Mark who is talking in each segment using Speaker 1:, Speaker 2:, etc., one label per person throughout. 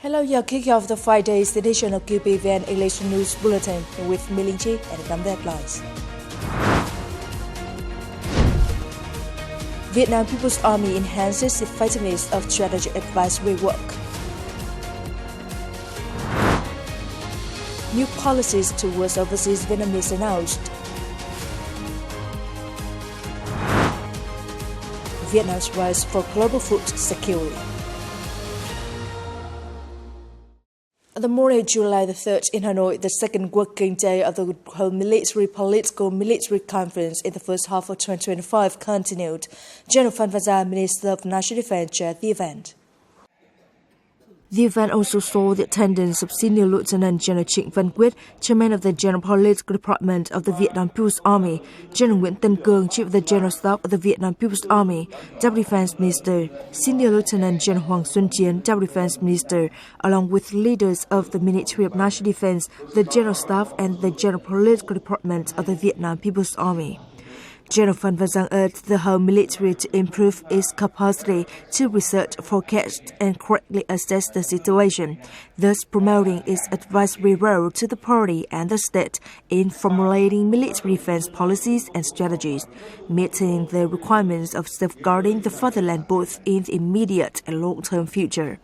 Speaker 1: Hello, you're kicking off the Friday's edition of QPVN Election News Bulletin with Milinchi and the number headlines. Vietnam People's Army enhances effectiveness of strategic advisory work. New policies towards overseas Vietnamese announced. Vietnam's rise for global food security. On the morning of July the 3rd in Hanoi, the second working day of the whole military conference in the first half of 2025 continued. General Phan Van Gia, Minister of National Defense, chaired the event. The event also saw the attendance of Senior Lieutenant General Trịnh Văn Quyết, Chairman of the General Political Department of the Vietnam People's Army, General Nguyễn Tân Cương, Chief of the General Staff of the Vietnam People's Army, Deputy Defense Minister, Senior Lieutenant General Hoàng Xuân Chiến, Deputy Defense Minister, along with leaders of the Ministry of National Defense, the General Staff, and the General Political Department of the Vietnam People's Army. General Phan Van Gia urged the whole military to improve its capacity to research, forecast, and correctly assess the situation, thus promoting its advisory role to the party and the state in formulating military defense policies and strategies, meeting the requirements of safeguarding the fatherland both in the immediate and long-term future.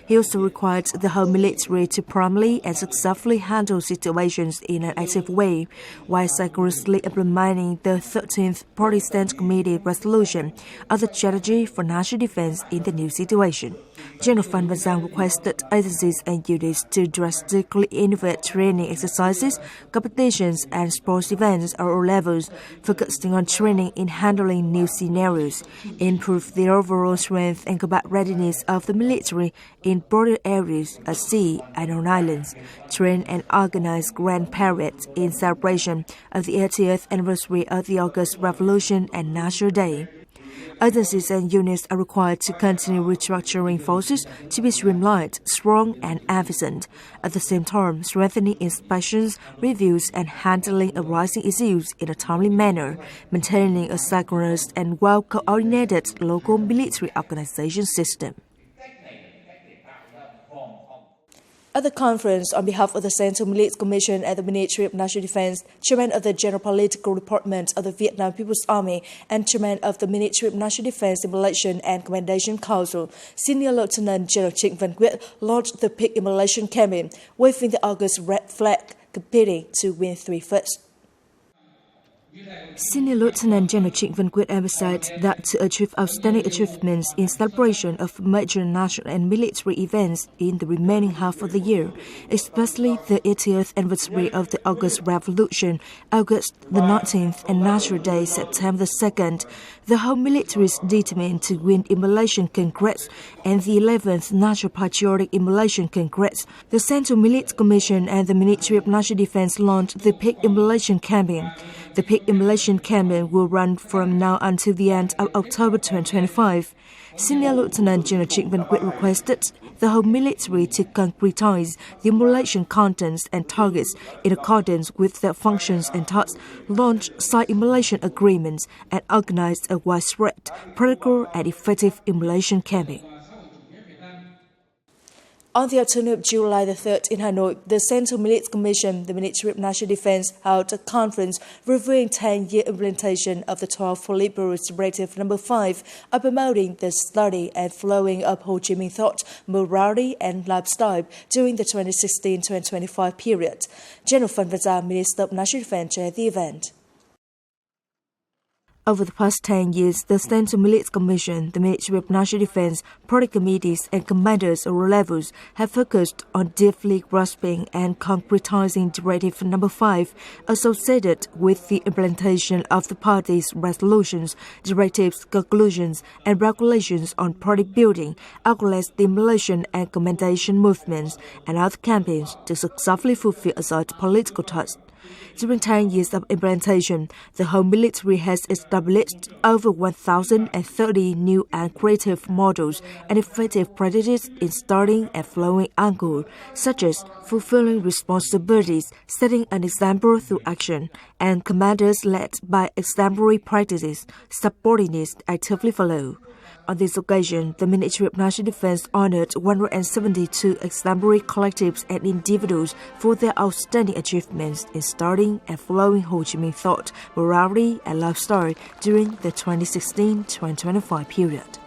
Speaker 1: He also required the whole military to promptly and successfully handle situations in an active way, while rigorously implementing the 13th Party Stand Committee resolution of the strategy for national defense in the new situation. General Phan Van Gia requested agencies and units to drastically innovate training exercises, competitions, and sports events at all levels, focusing on training in handling new scenarios, improve the overall strength and combat readiness of the military in border areas at sea and on islands, train and organize grand parades in celebration of the 80th anniversary of the August Revolution and National Day. Agencies and units are required to continue restructuring forces to be streamlined, strong, and efficient. At the same time, strengthening inspections, reviews, and handling arising issues in a timely manner, maintaining a synchronous and well-coordinated local military organization system. At the conference, on behalf of the Central Military Commission and the Ministry of National Defense, Chairman of the General Political Department of the Vietnam People's Army, and Chairman of the Ministry of National Defense Immolation and Commendation Council, Senior Lieutenant General Trịnh Văn Quyết launched the pig immolation campaign, waving the August red flag, competing to win 3 firsts. Senior Lieutenant General Trịnh Văn Quyết emphasized that to achieve outstanding achievements in celebration of major national and military events in the remaining half of the year, especially the 80th anniversary of the August Revolution, August the 19th, and National Day, September the 2nd, the whole military is determined to win Immolation Congress and the 11th National Patriotic Immolation Congress. The Central Military Commission and the Ministry of National Defense launched the pig immolation campaign. The pig immolation campaign will run from now until the end of October 2025. Senior Lieutenant General Trịnh Văn Quyết requested the whole military to concretize the immolation contents and targets in accordance with their functions and tasks, launch site immolation agreements, and organize a widespread, practical, and effective immolation campaign. On the afternoon of July the 3rd in Hanoi, the Central Military Commission, the Ministry of National Defense, held a conference reviewing 10-year implementation of the 12th Politburo Directive No. 5 of promoting the study and flowing of Ho Chi Minh thought, morality, and lifestyle during the 2016-2025 period. General Phan Van Gia, Minister of National Defense, chaired the event. Over the past 10 years, the Central Military Commission, the Ministry of National Defense, party committees, and commanders at all levels have focused on deeply grasping and concretizing Directive No. 5 associated with the implementation of the party's resolutions, directives, conclusions, and regulations on party building, as well as the immolation and commendation movements and other campaigns to successfully fulfill such political tasks. During 10 years of implementation, the whole military has established over 1,030 new and creative models and effective practices in starting and flowing angle, such as fulfilling responsibilities, setting an example through action, and commanders led by exemplary practices, subordinates actively follow. On this occasion, the Ministry of National Defense honored 172 exemplary collectives and individuals for their outstanding achievements in starting and following Ho Chi Minh thought, morality, and lifestyle during the 2016-2025 period.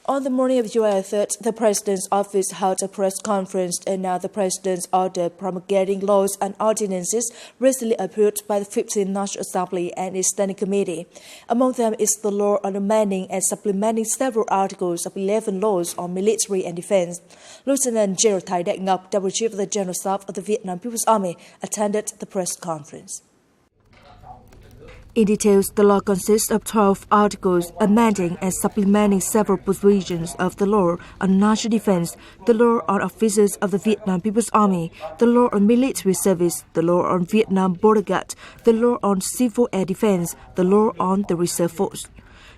Speaker 1: On the morning of July 3rd, the President's office held a press conference and announced the President's order promulgating laws and ordinances recently approved by the 15th National Assembly and its Standing Committee. Among them is the law on amending and supplementing several articles of 11 laws on military and defense. Lieutenant General Thai Dac Ngọc, Double Chief of the General Staff of the Vietnam People's Army, attended the press conference. In details, the law consists of 12 articles amending and supplementing several provisions of the law on national defense, the law on officers of the Vietnam People's Army, the law on military service, the law on Vietnam Border Guard, the law on civil air defense, the law on the reserve force.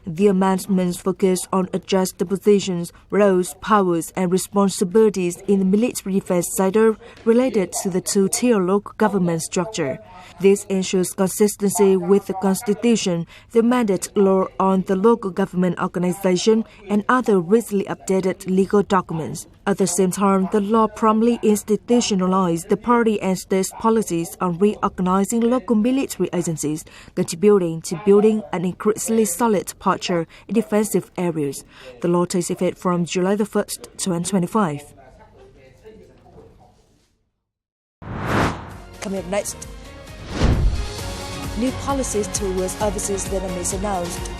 Speaker 1: The amendments focus on adjust the positions, roles, powers, and responsibilities in the military defense sector related to the two-tier local government structure. This ensures consistency with the Constitution, the mandate law on the local government organization, and other recently updated legal documents. At the same time, the law promptly institutionalized the party and state's policies on reorganizing local military agencies, contributing to building an increasingly solid posture in defensive areas. The law takes effect from July 1st, 2025. Coming up next, new policies towards overseas Vietnamese announced.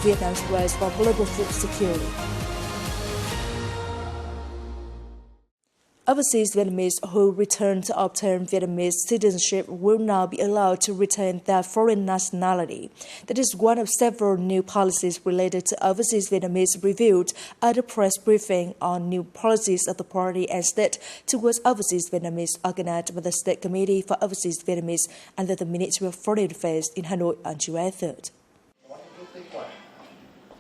Speaker 1: Vietnam's rise for global food security. Overseas Vietnamese who return to obtain Vietnamese citizenship will now be allowed to retain their foreign nationality. That is one of several new policies related to overseas Vietnamese revealed at a press briefing on new policies of the party and state towards overseas Vietnamese organized by the State Committee for Overseas Vietnamese under the Ministry of Foreign Affairs in Hanoi on July 3rd.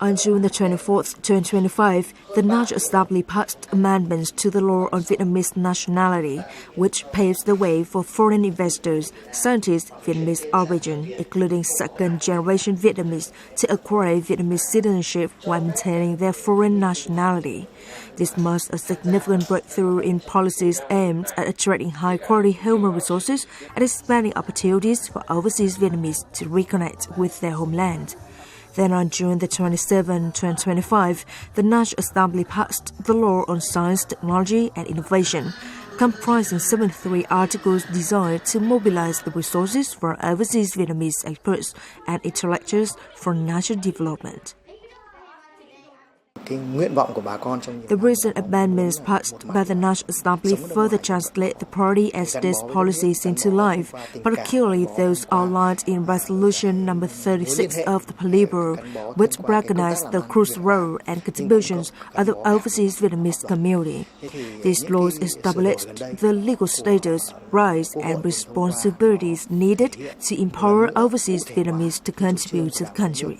Speaker 1: On June 24th, 2025, the National Assembly passed amendments to the law on Vietnamese nationality, which paves the way for foreign investors, scientists of Vietnamese origin, including second-generation Vietnamese, to acquire Vietnamese citizenship while maintaining their foreign nationality. This marks a significant breakthrough in policies aimed at attracting high-quality human resources and expanding opportunities for overseas Vietnamese to reconnect with their homeland. Then on June 27, 2025, the National Assembly passed the law on science, technology, and innovation, comprising 73 articles designed to mobilize the resources for overseas Vietnamese experts and intellectuals for national development. The recent amendments passed by the National Assembly further translate the party and state's policies into life, particularly those outlined in Resolution number 36 of the Politburo, which recognized the crucial role and contributions of the overseas Vietnamese community. These laws established the legal status, rights, and responsibilities needed to empower overseas Vietnamese to contribute to the country.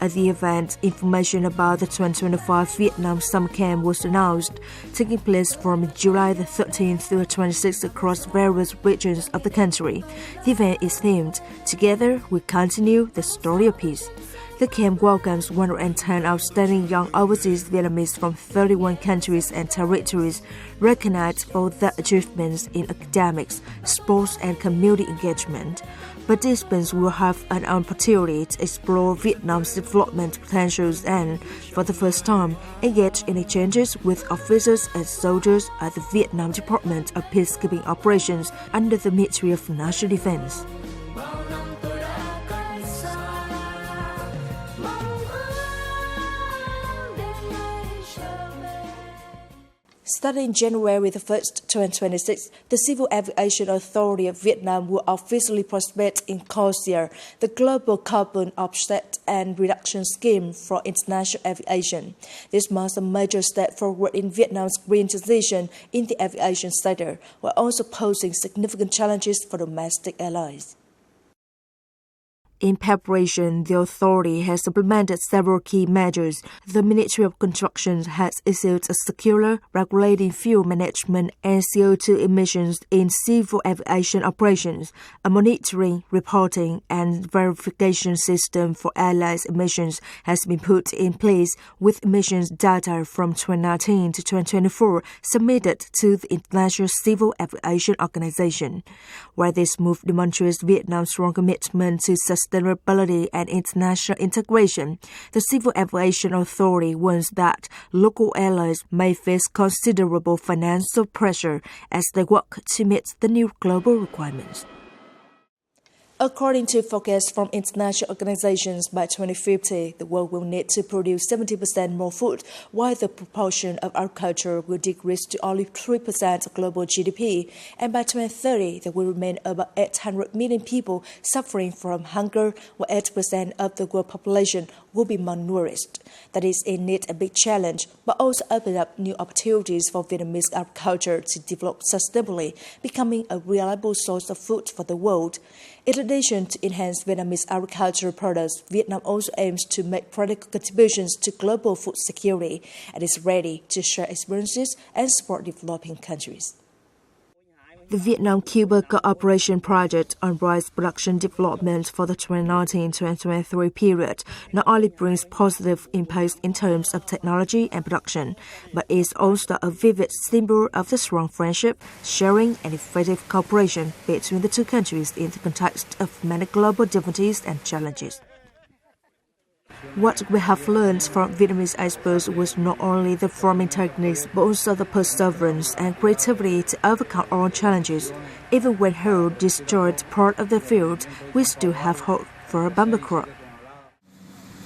Speaker 1: At the event, information about the 2025 Vietnam Summer Camp was announced, taking place from July 13th through the 26th across various regions of the country. The event is themed, Together We Continue the Story of Peace. The camp welcomes 110 outstanding young overseas Vietnamese from 31 countries and territories, recognized for their achievements in academics, sports, and community engagement. Participants will have an opportunity to explore Vietnam's development potentials and, for the first time, engage in exchanges with officers and soldiers at the Vietnam Department of Peacekeeping Operations under the Ministry of National Defense. Starting January 1st, 2026, the Civil Aviation Authority of Vietnam will officially participate in CORSIA, the Global Carbon Offset and Reduction Scheme for International Aviation. This marks a major step forward in Vietnam's green transition in the aviation sector, while also posing significant challenges for domestic airlines. In preparation, the authority has implemented several key measures. The Ministry of Construction has issued a circular regulating fuel management and CO2 emissions in civil aviation operations. A monitoring, reporting, and verification system for airlines emissions has been put in place, with emissions data from 2019 to 2024 submitted to the International Civil Aviation Organization. While this move demonstrates Vietnam's strong commitment to sustainability and international integration, the Civil Aviation Authority warns that local airlines may face considerable financial pressure as they work to meet the new global requirements. According to forecasts from international organizations, by 2050, the world will need to produce 70% more food, while the proportion of agriculture will decrease to only 3% of global GDP. And by 2030, there will remain about 800 million people suffering from hunger, while 8% of the world population will be malnourished. That is indeed a big challenge, but also open up new opportunities for Vietnamese agriculture to develop sustainably, becoming a reliable source of food for the world. In addition to enhance Vietnamese agricultural products, Vietnam also aims to make practical contributions to global food security and is ready to share experiences and support developing countries. The Vietnam-Cuba Cooperation Project on rice production development for the 2019-2023 period not only brings positive impacts in terms of technology and production, but is also a vivid symbol of the strong friendship, sharing, and effective cooperation between the two countries in the context of many global difficulties and challenges. What we have learned from Vietnamese experts was not only the farming techniques, but also the perseverance and creativity to overcome all challenges. Even when hail destroyed part of the field, we still have hope for a bumper crop.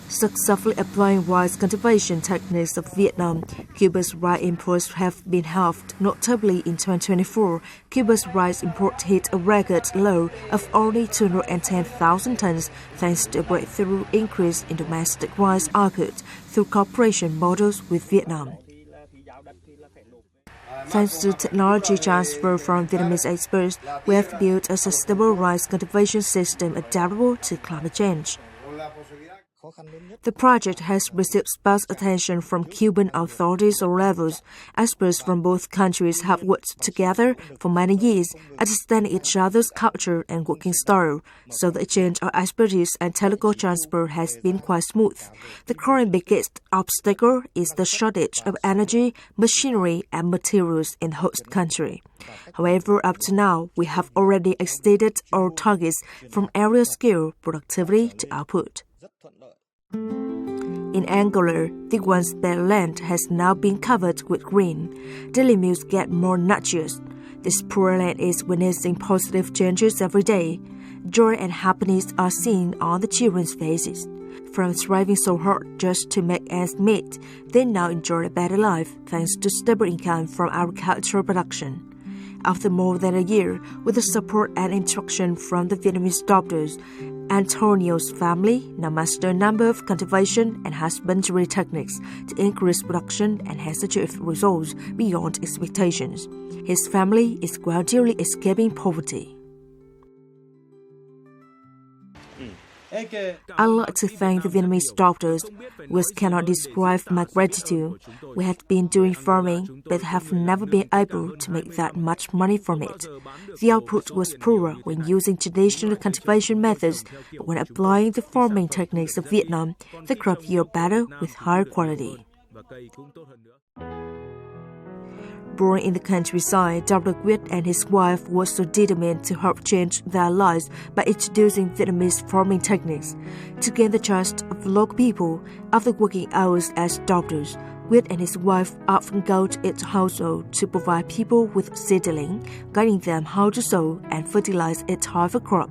Speaker 1: Successfully applying rice cultivation techniques of Vietnam, Cuba's rice imports have been halved. Notably, in 2024, Cuba's rice import hit a record low of only 210,000 tons, thanks to a breakthrough increase in domestic rice output through cooperation models with Vietnam. Thanks to technology transfer from Vietnamese experts, we have built a sustainable rice cultivation system adaptable to climate change. The project has received special attention from Cuban authorities or levels. Experts from both countries have worked together for many years, understanding each other's culture and working style, so the exchange of expertise and technical transfer has been quite smooth. The current biggest obstacle is the shortage of energy, machinery, and materials in the host country. However, up to now, we have already exceeded our targets from area scale, productivity to output. In Angola, the once bare land has now been covered with green. Daily meals get more nutritious. This poor land is witnessing positive changes every day. Joy and happiness are seen on the children's faces. From striving so hard just to make ends meet, they now enjoy a better life thanks to stable income from agricultural production. After more than a year, with the support and instruction from the Vietnamese doctors, Antonio's family now master a number of cultivation and husbandry techniques to increase production and has achieved results beyond expectations. His family is gradually escaping poverty. I'd like to thank the Vietnamese doctors, which cannot describe my gratitude. We have been doing farming, but have never been able to make that much money from it. The output was poorer when using traditional cultivation methods, but when applying the farming techniques of Vietnam, the crop yield better with higher quality. Born in the countryside, Dr. Viet and his wife were so determined to help change their lives by introducing Vietnamese farming techniques. To gain the trust of local people, after working hours as doctors, Viet and his wife often go to each household to provide people with seedling, guiding them how to sow and fertilize each harvest crop.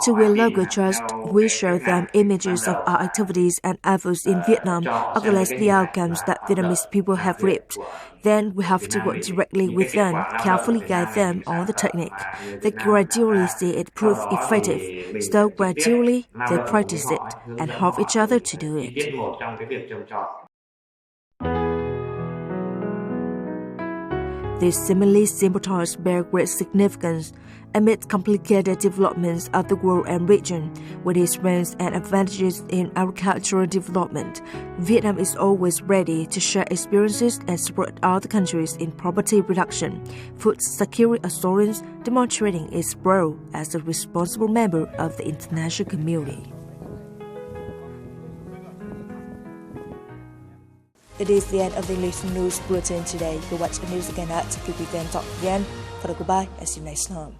Speaker 1: To win local trust, we show them images of our activities and efforts in Vietnam, otherwise the outcomes that Vietnamese people have reaped. Then we have to work directly with them, carefully guide them on the technique. They gradually see it prove effective, so gradually they practice it and help each other to do it. these seemingly simple tasks bear great significance amid complicated developments of the world and region. With its strengths and advantages in agricultural development, Vietnam is always ready to share experiences and support other countries in poverty reduction, food security assurance, demonstrating its role as a responsible member of the international community. It is the end of the English News Bulletin today. You can watch the news again at QPVN.vn. For the goodbye, and see you next time.